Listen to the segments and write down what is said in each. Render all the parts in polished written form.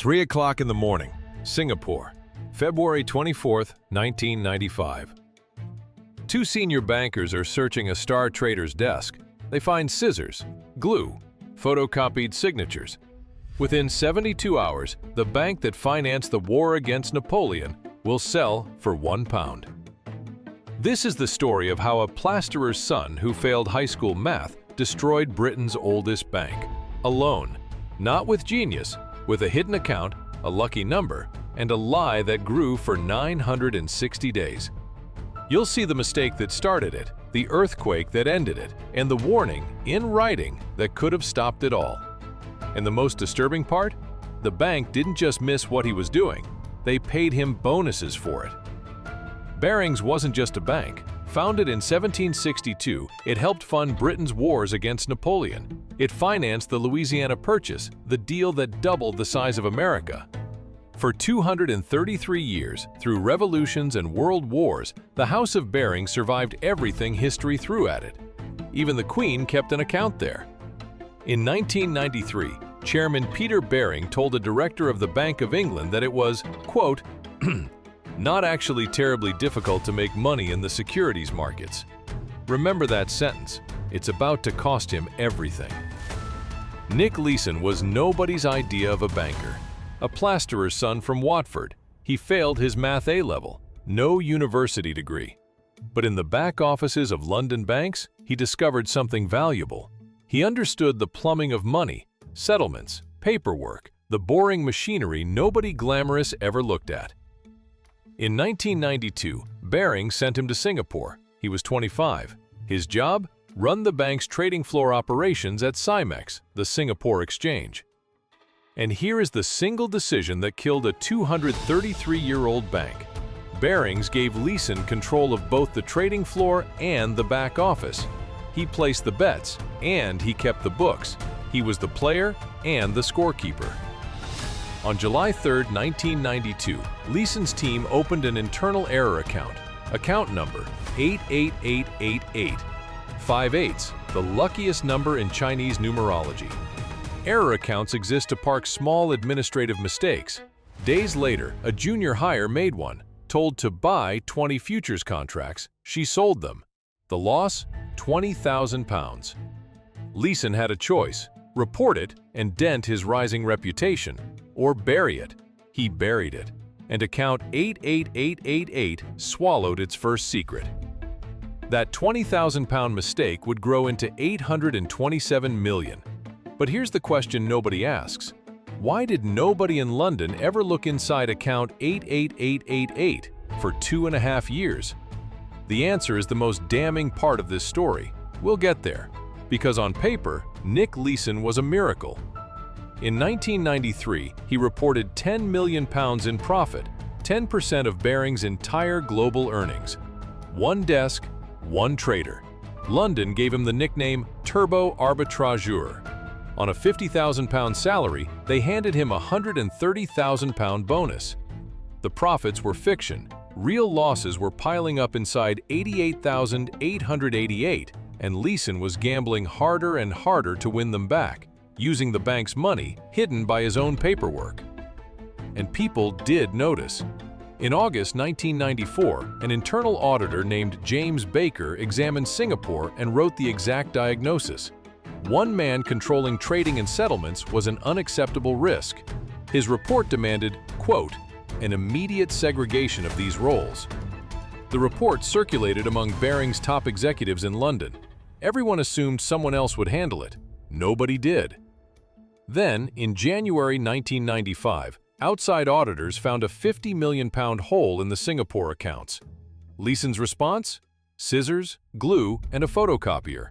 3 o'clock in the morning, Singapore, February 24, 1995. Two senior bankers are searching a star trader's desk. They find scissors, glue, photocopied signatures. Within 72 hours, the bank that financed the war against Napoleon will sell for £1. This is the story of how a plasterer's son who failed high school math destroyed Britain's oldest bank. Alone, not with genius, with a hidden account, a lucky number, and a lie that grew for 960 days. You'll see the mistake that started it, the earthquake that ended it, and the warning, in writing, that could have stopped it all. And the most disturbing part? The bank didn't just miss what he was doing, they paid him bonuses for it. Barings wasn't just a bank. Founded in 1762, it helped fund Britain's wars against Napoleon. It financed the Louisiana Purchase, the deal that doubled the size of America. For 233 years, through revolutions and world wars, the House of Baring survived everything history threw at it. Even the Queen kept an account there. In 1993, Chairman Peter Baring told a director of the Bank of England that it was, quote, not actually terribly difficult to make money in the securities markets. Remember that sentence. It's about to cost him everything. Nick Leeson was nobody's idea of a banker. A plasterer's son from Watford. He failed his Math A-level, no university degree. But in the back offices of London banks, he discovered something valuable. He understood the plumbing of money, settlements, paperwork, the boring machinery nobody glamorous ever looked at. In 1992, Baring sent him to Singapore. He was 25. His job? Run the bank's trading floor operations at Simex, the Singapore exchange. And here is the single decision that killed a 233-year-old bank. Barings gave Leeson control of both the trading floor and the back office. He placed the bets, and he kept the books. He was the player and the scorekeeper. On July 3, 1992, Leeson's team opened an internal error account number 88888, 5/8, the luckiest number in Chinese numerology. Error accounts exist to park small administrative mistakes. Days later, a junior hire made one. Told to buy 20 futures contracts, she sold them. The loss? £20,000. Leeson had a choice: report it and dent his rising reputation, or bury it. He buried it, and account 88888 swallowed its first secret. That £20,000 mistake would grow into $827 million. But here's the question nobody asks. Why did nobody in London ever look inside account 88888 for 2.5 years? The answer is the most damning part of this story. We'll get there. Because on paper, Nick Leeson was a miracle. In 1993, he reported £10 million in profit, 10% of Baring's entire global earnings. One desk, one trader. London gave him the nickname Turbo Arbitrageur. On a £50,000 salary, they handed him a £130,000 bonus. The profits were fiction. Real losses were piling up inside 88,888, and Leeson was gambling harder and harder to win them back, using the bank's money hidden by his own paperwork. And people did notice. In August 1994, an internal auditor named James Baker examined Singapore and wrote the exact diagnosis. One man controlling trading and settlements was an unacceptable risk. His report demanded, quote, an immediate segregation of these roles. The report circulated among Baring's top executives in London. Everyone assumed someone else would handle it. Nobody did. Then, in January 1995, outside auditors found a £50 million hole in the Singapore accounts. Leeson's response? Scissors, glue, and a photocopier.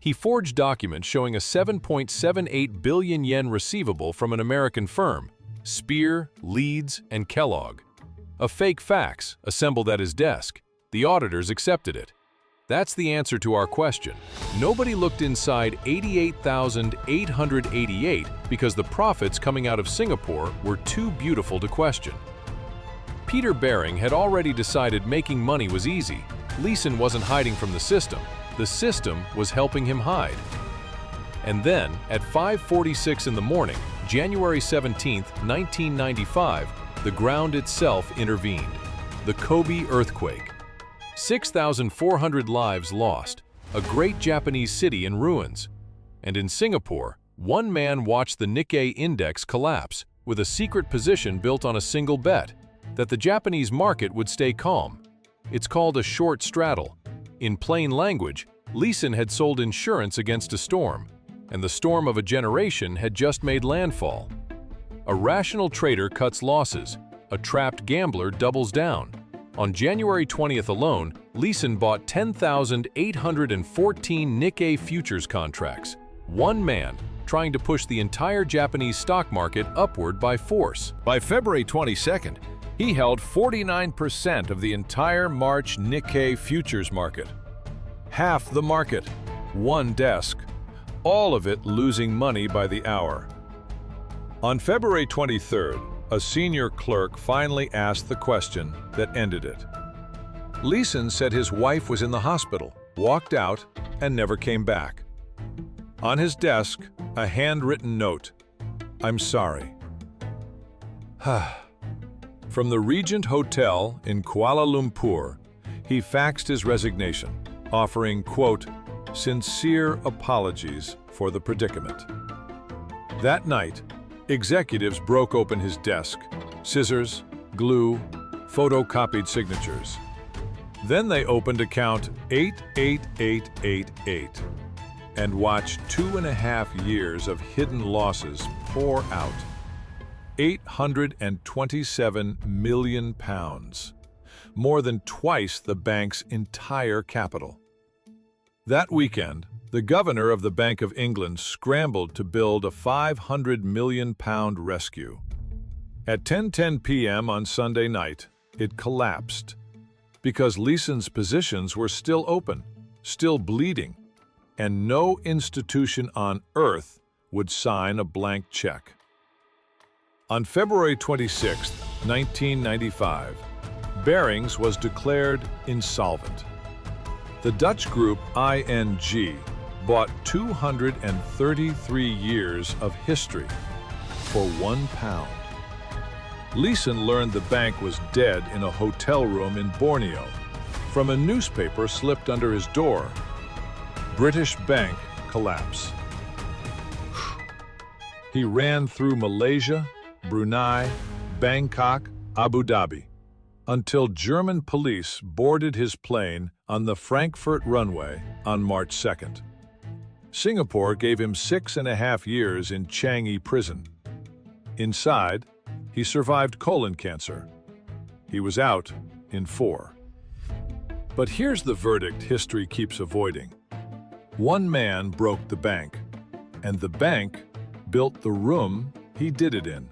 He forged documents showing a 7.78 billion yen receivable from an American firm, Spear, Leeds, and Kellogg. A fake fax assembled at his desk. The auditors accepted it. That's the answer to our question. Nobody looked inside 88,888 because the profits coming out of Singapore were too beautiful to question. Peter Baring had already decided making money was easy. Leeson wasn't hiding from the system was helping him hide. And then, at 5:46 in the morning, January 17, 1995, the ground itself intervened. The Kobe earthquake. 6,400 lives lost, a great Japanese city in ruins. And in Singapore, one man watched the Nikkei index collapse with a secret position built on a single bet that the Japanese market would stay calm. It's called a short straddle. In plain language, Leeson had sold insurance against a storm, and the storm of a generation had just made landfall. A rational trader cuts losses, a trapped gambler doubles down. On January 20th alone, Leeson bought 10,814 Nikkei futures contracts, one man trying to push the entire Japanese stock market upward by force. By February 22nd, he held 49% of the entire March Nikkei futures market. Half the market, one desk, all of it losing money by the hour. On February 23rd, a senior clerk finally asked the question that ended it. Leeson said his wife was in the hospital, walked out, and never came back. On his desk, a handwritten note, "I'm sorry." From the Regent Hotel in Kuala Lumpur, he faxed his resignation, offering, quote, "sincere apologies for the predicament." That night, executives broke open his desk, scissors, glue, photocopied signatures. Then they opened account 88888 and watched 2.5 years of hidden losses pour out. £827 million, more than twice the bank's entire capital. That weekend, the governor of the Bank of England scrambled to build a £500 million rescue. At 10:10 p.m. on Sunday night, it collapsed because Leeson's positions were still open, still bleeding, and no institution on earth would sign a blank check. On February 26, 1995, Barings was declared insolvent. The Dutch group ING bought 233 years of history for £1. Leeson learned the bank was dead in a hotel room in Borneo from a newspaper slipped under his door. British bank collapse. He ran through Malaysia, Brunei, Bangkok, Abu Dhabi, until German police boarded his plane on the Frankfurt runway on March 2nd. Singapore gave him 6.5 years in Changi prison. Inside, he survived colon cancer. He was out in 4. But here's the verdict history keeps avoiding. One man broke the bank, and the bank built the room he did it in.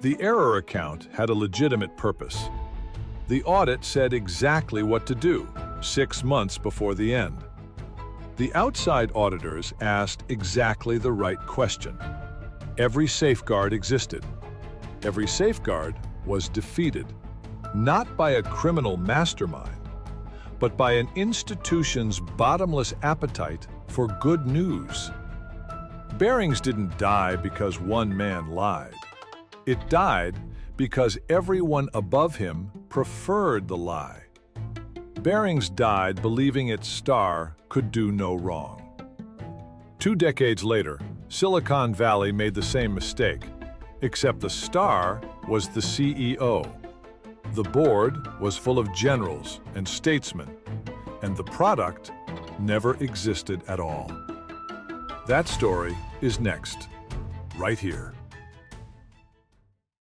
The error account had a legitimate purpose. The audit said exactly what to do 6 months before the end. The outside auditors asked exactly the right question. Every safeguard existed. Every safeguard was defeated, not by a criminal mastermind, but by an institution's bottomless appetite for good news. Barings didn't die because one man lied. It died because everyone above him preferred the lie. Barings died believing its star could do no wrong. 2 decades later, Silicon Valley made the same mistake, except the star was the CEO. The board was full of generals and statesmen, and the product never existed at all. That story is next, right here.